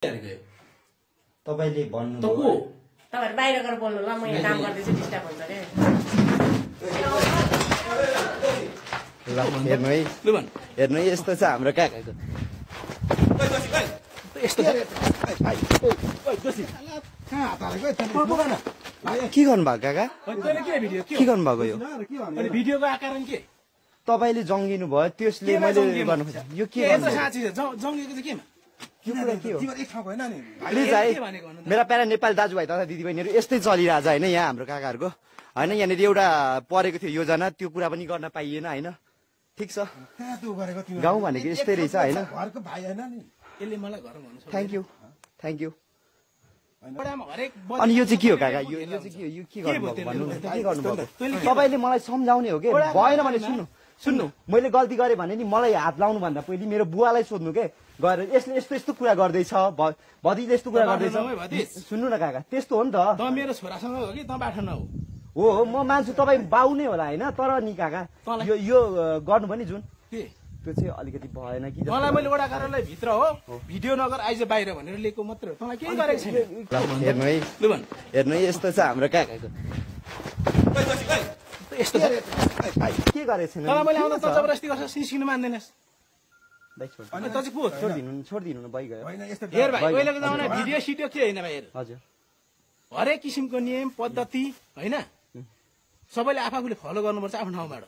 तपाईले भन्नु त को तपाईहरु बाहिर गएर बोल्नु ल म यहाँ काम गर्दै छु डिस्टर्ब हुन्छ रे ल हेर्नु है लु भन हेर्नु है यस्तो छ हाम्रो काकाको यस्तो छ के गर्नु भएको काका तैले के भिडियो के गर्नु भएको यो अनि भिडियोको आकार के तपाईले जङ्गिनु भयो त्यसले मैले गर्नु खोजेँ यो के ए त साँच्ची छ जङ्गेको चाहिँ केमा यो कुरा के हो एक ठाउँ भएन नि प्लिज है मेरा प्यारा नेपाली दाजुभाइ तथा दिदीबहिनीहरू यस्तै चलिरहेछ होइन यहाँ हाम्रो काकाहरूको होइन यहाँनिर एउटा परेको थियो योजना त्यो कुरा पनि गर्न पाइएन होइन ठिक छ कहाँ त्यो गरेको तिमीले गाउँ भनेको यस्तै रहेछ होइन घरको भाइ हैन नि यसले मलाई घर भन्नु सक्छ थ्याङ्क यू बडामा हरेक अनि यो चाहिँ के हो काका यो चाहिँ के हो यो के गर्नुभएको भन्नु न के गर्नुभएको तपाईँले मलाई सम्झाउने हो कि भएन भने सुन्नु मैले गल्ती गरेँ भने नि मलाई हात लाउनु भन्दा पहिले मेरो बुवालाई सोध्नु के गएर यसले यस्तो यस्तो कुरा गर्दैछ भतिजले यस्तो कुरा गर्दैछ सुन्नु न काका त्यस्तो हो नि त त मेरो छोरासँग हो कि त बाठो नहो हो म मान्छु तपाईँ बाउ नै होला होइन तर नि काका यो गर्नु पनि जुन के त्यो चाहिँ अलिकति भएन कि तँलाई मैले वडा कार्यालय भित्र हो भिडियो नगर आइज बाहिर भनेर लिएको मात्र हो तँलाई केही गरेको छैन हेर्नु है लु भन हेर्नु है यस्तो छ हाम्रो काकाको यस्तो छ के गरेको छैन तँलाई मैले आउँदा त जबरजस्ती गर्छ सिस्किनु मान्दैनस् अनि त चाहिँ को छोडिदिनु न भइगयो होइन यस्तो हेर भाइ पहिलाको जमाना भिडियो सिडियो के होइन भाइ हेर हजुर हरेक किसिमको नियम पद्धति होइन सबैले आफूले फलो गर्नुपर्छ आफ्नो ठाउँबाट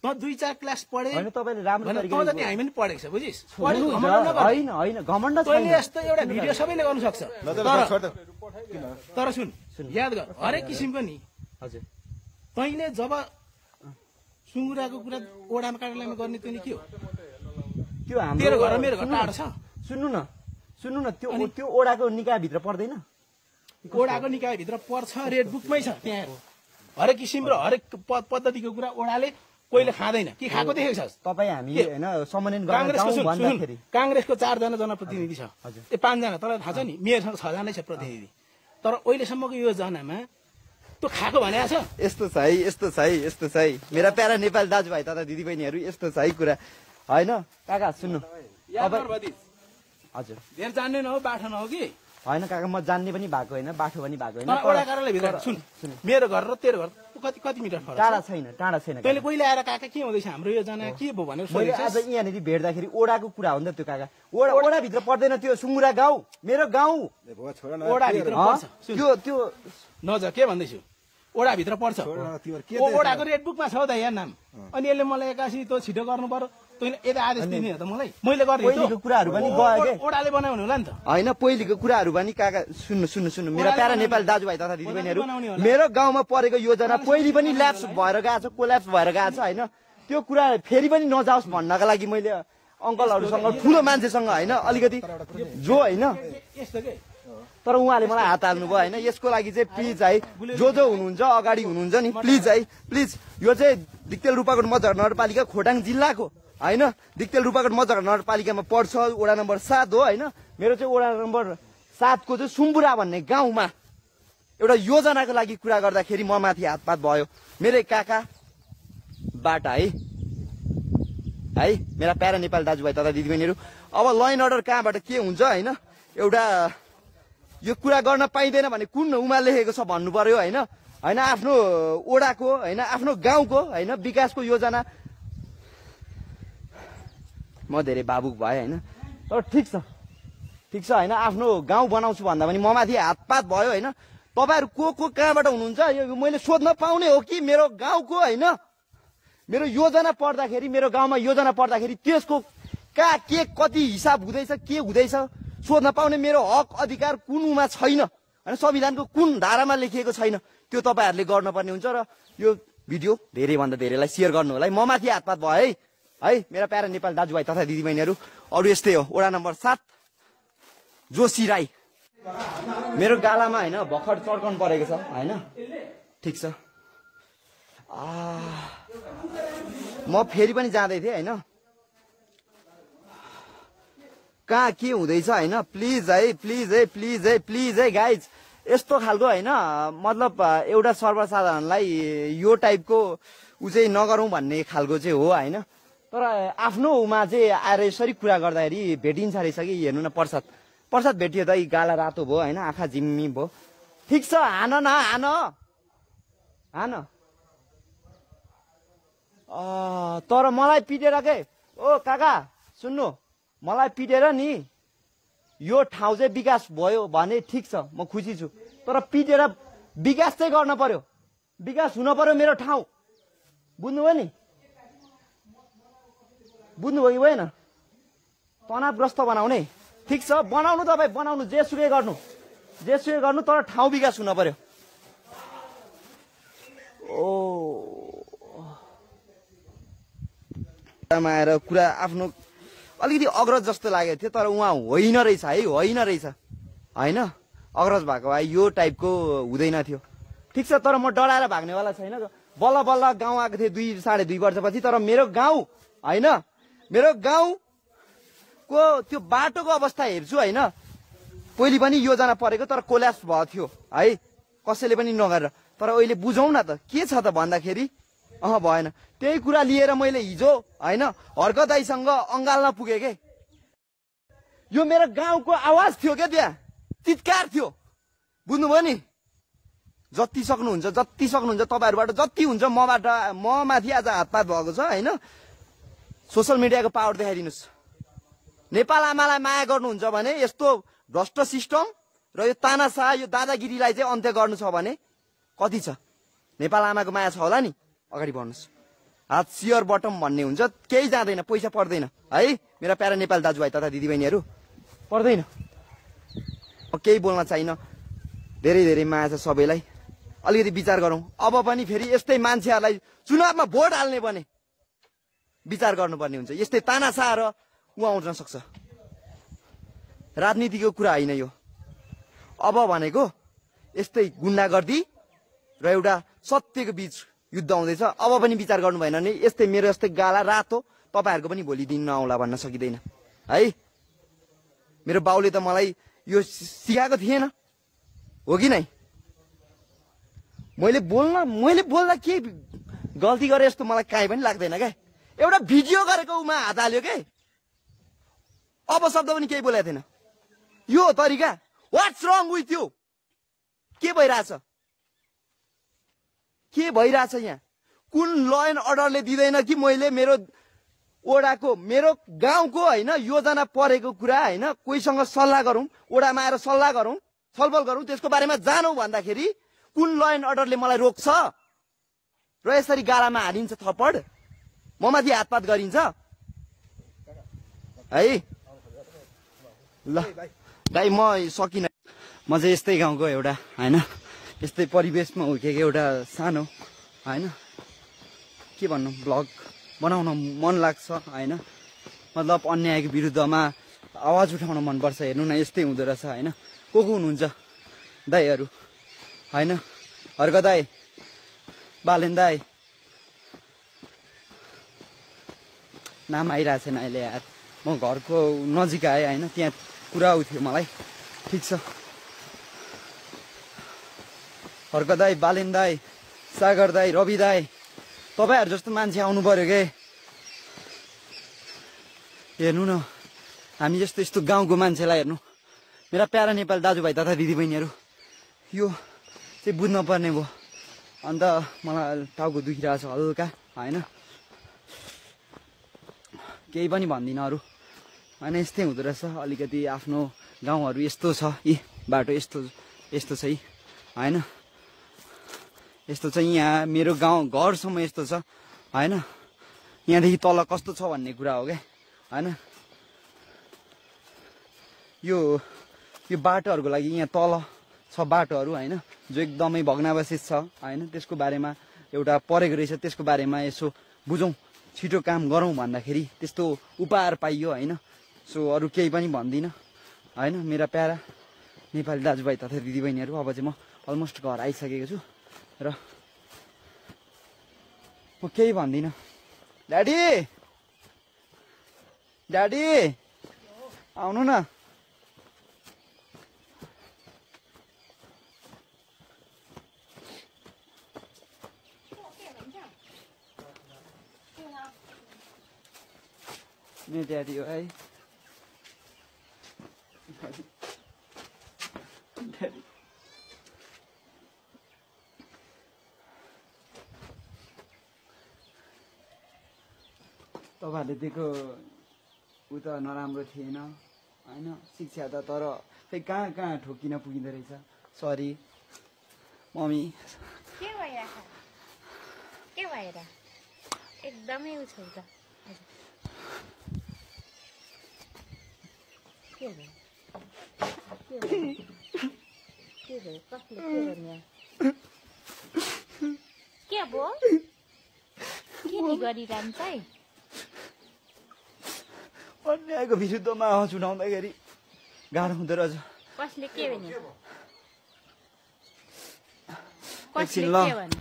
त 2-4 क्लास पढे होइन तपाईँले राम्रो तँ जति हामी पनि पढेको छ बुझिस् होइन घमण्ड तैँले यस्तो एउटा भिडियो सबैले गर्नु सक्छ तर सुन याद गर हरेक किसिमको नि हजुर तैँले जब सुँगुराको कुरा ओडामा कार्यालयमा गर्ने तैँले के हो त्यो हाम्रो तेरो घर र मेरो घर टाढो छ सुन्नु न त्यो ओडाको निकायभित्र पर्दैन ओडाको निकायभित्र पर्छ रेड बुकमै छ त्यहाँ हरेक किसिम र हरेक पद्धतिको कुरा ओडाले कोहीले खाँदैन के खाएको देखेको छस् तपाईँ हामी होइन समन्वयन गर्न जाउँ भन्दाखेरि काङ्ग्रेसको 4 जना जनप्रतिनिधि छ ए 5 जना तँलाई थाहा छ नि मेयरसँग 6 जनै छ प्रतिनिधि तर अहिलेसम्मको योजनामा त्यो खाएको भने छ यस्तो छ है मेरा प्यारा नेपाली दाजुभाइ तथा दिदीबहिनीहरू यस्तो छ है कुरा होइन काका सुन्नु हजुर धेर जान्ने न हो बाठो न हो कि होइन काका म जान्ने पनि भएको होइन बाठो पनि भएको होइन ओडा कार्यालय भित्र सुन मेरो घर र तेरो घर कति मिटर फरक टाढा छैन तैँले पहिले आएर काका के हुँदैछ हाम्रो योजना के भयो भनेर मैले आज यहाँनिर भेट्दाखेरि ओडाको कुरा हो नि त त्यो काका ओडाभित्र पर्दैन त्यो सुँगुरा गाउँ मेरो गाउँ ओडाभित्र पर्छ त्यो नज के भन्दैछु ओडाभित्र पर्छ ओडाको रेड बुकमा छ त यहाँ नाम अनि यसले मलाई एक्कासी त छिटो गर्नु पर्यो तैँले यता आदेश दिने हो त मलाई मैले पहिलेको कुराहरू पनि गयो के ओडाले बनाउने होला नि त होइन पहिलेको कुराहरू पनि काका सुन्नु मेरा प्यारा नेपाली दाजुभाइ तथा दिदीबहिनीहरू मेरो गाउँमा परेको योजना पहिले पनि ल्याप्स भएर गएको छ कोल्याप्स भएर गएको छ होइन त्यो कुरा फेरि पनि नजाओस् भन्नका लागि मैले अङ्कलहरूसँग ठुलो मान्छेसँग होइन अलिकति जो होइन तर उहाँले मलाई हात हाल्नु भयो होइन यसको लागि चाहिँ प्लिज है जो हुनुहुन्छ अगाडि हुनुहुन्छ नि प्लिज है प्लिज यो चाहिँ दिक्तेल रूपाकोट मजहर नगरपालिका खोटाङ जिल्लाको होइन दिक्तेल रूपाकोट मजहर नगरपालिकामा पर्छ वडा नम्बर 7 हो होइन मेरो चाहिँ वडा नम्बर 7 को चाहिँ सुम्बुरा भन्ने गाउँमा एउटा योजनाको लागि कुरा गर्दाखेरि म माथि हातपात भयो मेरो काकाबाट है मेरा प्यारा नेपाली दाजुभाइ तथा दिदीबहिनीहरू अब ल एन्ड अर्डर कहाँबाट के हुन्छ होइन एउटा यो कुरा गर्न पाइँदैन भने कुन उमा लेखेको छ भन्नु पर्यो होइन आफ्नो ओडाको होइन आफ्नो गाउँको होइन विकासको योजना म धेरै भावुक भएँ होइन तर ठिक छ होइन आफ्नो गाउँ बनाउँछु भन्दा पनि म माथि हातपात भयो होइन तपाईँहरू को कहाँबाट हुनुहुन्छ यो मैले सोध्न पाउने हो कि मेरो गाउँको होइन मेरो योजना पर्दाखेरि मेरो गाउँमा योजना पर्दाखेरि त्यसको के कति हिसाब हुँदैछ के हुँदैछ सोध्न पाउने मेरो हक अधिकार कुनमा छैन होइन संविधानको कुन धारामा लेखिएको छैन त्यो तपाईँहरूले गर्नुपर्ने हुन्छ र यो भिडियो धेरैभन्दा धेरैलाई सेयर गर्नु होला है म माथि हातपात भयो है मेरा प्यारा नेपाली दाजुभाइ तथा दिदीबहिनीहरू अरू यस्तै हो वडा नम्बर 7 जोशी राई मेरो गालामा होइन भर्खर चर्कन परेको छ होइन ठिक छ म फेरि पनि जाँदै थिएँ होइन कहाँ के हुँदैछ होइन प्लिज है गाइज यस्तो खालको होइन मतलब एउटा सर्वसाधारणलाई यो टाइपको उ चाहिँ नगरौँ भन्ने खालको चाहिँ हो होइन तर आफ्नोमा चाहिँ आएर यसरी कुरा गर्दाखेरि भेटिन्छ रहेछ कि हेर्नु न प्रसाद प्रसाद भेटियो त गाला रातो भयो होइन आँखा जिम्मी भयो ठिक छ हान न हान हान तर मलाई पिटेर के ओ काका सुन्नु मलाई पिटेर नि यो ठाउँ चाहिँ विकास भयो भने ठिक छ म खुसी छु तर पिटेर विकास चाहिँ गर्न पर्यो विकास हुन पर्यो मेरो ठाउँ बुझ्नुभयो नि बुझ्नुभयो कि भएन तनावग्रस्त बनाउने ठिक छ बनाउनु तपाईँ बनाउनु जेसुकै गर्नु तर ठाउँ विकास हुन पर्यो आएर कुरा आफ्नो अलिकति अग्रज जस्तो लागेको थियो तर उहाँ होइन रहेछ है होइन अग्रज भएको भए यो टाइपको हुँदैन थियो ठिक छ तर म डराएर भाग्नेवाला छैन बल्ल बल्ल गाउँ आएको थिएँ 2.5 वर्षपछि तर मेरो गाउँ होइन मेरो गाउँको त्यो बाटोको अवस्था हेर्छु होइन पहिले पनि योजना परेको तर कोल्याप्स भएको थियो है कसैले पनि नगरेर तर अहिले बुझौँ न त के छ त भन्दाखेरि भएन त्यही कुरा लिएर मैले हिजो होइन हर्क दाइसँग अङ्गाल्न पुगेँ के यो मेरो गाउँको आवाज थियो क्या त्यहाँ चित्कार थियो बुझ्नुभयो नि जति सक्नुहुन्छ तपाईँहरूबाट जति हुन्छ म माथि आज हातपात भएको छ होइन सोसल मिडियाको पावर देखाइदिनुहोस् नेपाल आमालाई माया गर्नुहुन्छ भने यस्तो भ्रष्ट सिस्टम र यो तानाशाह यो दादागिरीलाई चाहिँ अन्त्य गर्नु छ भने कति छ नेपाल आमाको माया छ होला नि अगाडि बढ्नुहोस् हात सियर बटम भन्ने हुन्छ केही जाँदैन पैसा पर्दैन है मेरा प्यारा नेपाल दाजुभाइ तथा दिदीबहिनीहरू पर्दैन केही बोल्न चाहिन धेरै धेरै माया छ सबैलाई अलिकति विचार गरौँ अब पनि फेरि यस्तै मान्छेहरूलाई चुनावमा भोट हाल्ने भने विचार गर्नुपर्ने हुन्छ यस्तै तानाशाह र ऊ आउन सक्छ राजनीतिको कुरा होइन यो अब भनेको यस्तै गुन्डागर्दी र एउटा सत्यको बीच युद्ध आउँदैछ अब पनि विचार गर्नु भएन भने यस्तै मेरो यस्तै गाला रातो तपाईँहरूको पनि भोलि दिन नआउला भन्न सकिँदैन है मेरो बाउले त मलाई यो सिकाएको थिएन हो कि नै मैले बोल्दा के गल्ती गरे जस्तो मलाई काहीँ पनि लाग्दैन क्या एउटा भिडियो गरेको उमा हात हाल्यो के अब शब्द पनि केही बोलेको थिएन यो तरिका व्हाट्स रङ विथ यु के भइरहेछ यहाँ कुन ल एन्ड अर्डरले दिँदैन कि मैले मेरो ओडाको मेरो गाउँको होइन योजना परेको कुरा होइन कोहीसँग सल्लाह गरौँ ओडामा आएर सल्लाह गरौँ छलफल गरौँ त्यसको बारेमा जानौँ भन्दाखेरि कुन ल एन्ड अर्डरले मलाई रोक्छ र यसरी गालामा हालिन्छ थप्पड म माथि हातपात गरिन्छ है ल दाइ म सकिनँ म चाहिँ यस्तै गाउँको एउटा होइन यस्तै परिवेशमा हुर्केको एउटा सानो होइन के भन्नु ब्लग बनाउन मन लाग्छ होइन मतलब अन्यायको विरुद्धमा आवाज उठाउन मनपर्छ हेर्नु न यस्तै हुँदो रहेछ होइन को हुनुहुन्छ दाइहरू होइन हर्क दाई बालेन दाई नाम आइरहेको छैन अहिले यार म घरको नजिक आएँ होइन त्यहाँ कुरा थियो मलाई ठिक छ हर्क दाई बालेन दाई सागर दाई रवि दाई तपाईँहरू जस्तो मान्छे आउनु पर्यो के हेर्नु न हामी जस्तो यस्तो गाउँको मान्छेलाई हेर्नु मेरा प्यारा नेपाल दाजुभाइ तथा दिदीबहिनीहरू यो चाहिँ बुझ्न पर्ने भयो अन्त मलाई टाउको दुखिरहेको छ हल्का होइन केही पनि भन्दिनँ अरू होइन यस्तै हुँदो रहेछ अलिकति आफ्नो गाउँहरू यस्तो छ यी बाटो यस्तो छ यी होइन यस्तो छ यहाँ मेरो गाउँ घरसम्म यस्तो छ होइन यहाँदेखि तल कस्तो छ भन्ने कुरा हो क्या होइन यो बाटोहरूको लागि यहाँ तल छ बाटोहरू होइन जो एकदमै भग्नावशेष छ होइन त्यसको बारेमा एउटा परेको रहेछ त्यसको बारेमा यसो बुझौँ छिटो काम गरौँ भन्दाखेरि त्यस्तो उपहार पाइयो होइन सो अरू केही पनि भन्दिनँ होइन मेरा प्यारा नेपाली दाजुभाइ तथा दिदीबहिनीहरू अब चाहिँ म अलमोस्ट घर आइसकेको छु र म केही भन्दिनँ ड्याडी आउनु न मेरो ड्याडी हो है ड्याडी तपाईँहरूले दिएको ऊ त नराम्रो थिएन होइन शिक्षा त तर खै कहाँ कहाँ ठोकिन पुगिँदो रहेछ सरी मम्मी के भइरहेछ के भएर एकदमै उ छौ त के भयो कसले के गर्ने के भयो के नि गरिरहन्छ है अन्यायको विरुद्धमा आवाज उठाउँदाखेरि गाह्रो हुँदो रहेछ कसले के भने एकछिन कसले ल के भने